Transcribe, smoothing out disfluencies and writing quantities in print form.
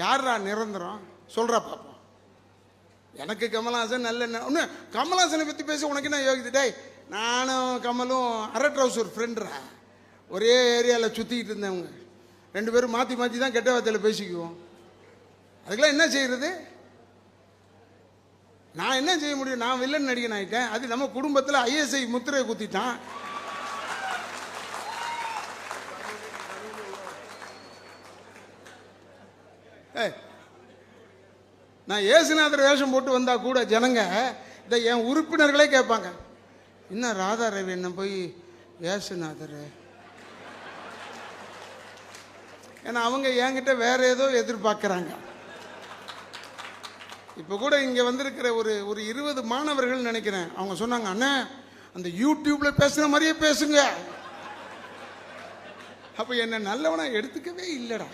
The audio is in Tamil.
யாரா நிரந்தரம் சொல்கிறா பார்ப்போம். எனக்கு கமல்ஹாசன் நல்ல ஒன்று, கமல்ஹாசனை பற்றி பேச உனக்கு என்ன யோகிது? டேய், நானும் கமலும் அரை ட்ரவுசர் ஃப்ரெண்டுரா, ஒரே ஏரியாவில் சுற்றிக்கிட்டு இருந்தவங்க, 2 பேரும் மாற்றி மாற்றி தான் கெட்ட வார்த்தையில் பேசிக்குவோம். அதுக்கெல்லாம் என்ன செய்யறது? நான் என்ன செய்ய முடியும்? நான் வில்லன் நடிகன் ஆகிட்டேன். அது நம்ம குடும்பத்தில் ஐஎஸ்ஐ முத்திரையை குத்திட்டான். நான் ஏசுநாதர் வேஷம் போட்டு வந்தா கூட ஜனங்க இதை என் உறுப்பினர்களே கேட்பாங்க, இன்னும் ராதா ரவி என்ன போய் ஏசுநாதர், ஏன்னா அவங்க என்கிட்ட வேற ஏதோ எதிர்பார்க்குறாங்க. இப்போ கூட இங்கே வந்திருக்கிற ஒரு 20 மாணவர்கள் நினைக்கிறேன், அவங்க சொன்னாங்க, அண்ணா அந்த யூடியூப்ல பேசுகிற மாதிரியே பேசுங்க. அப்போ என்ன நல்லவனா எடுத்துக்கவே இல்லைடா.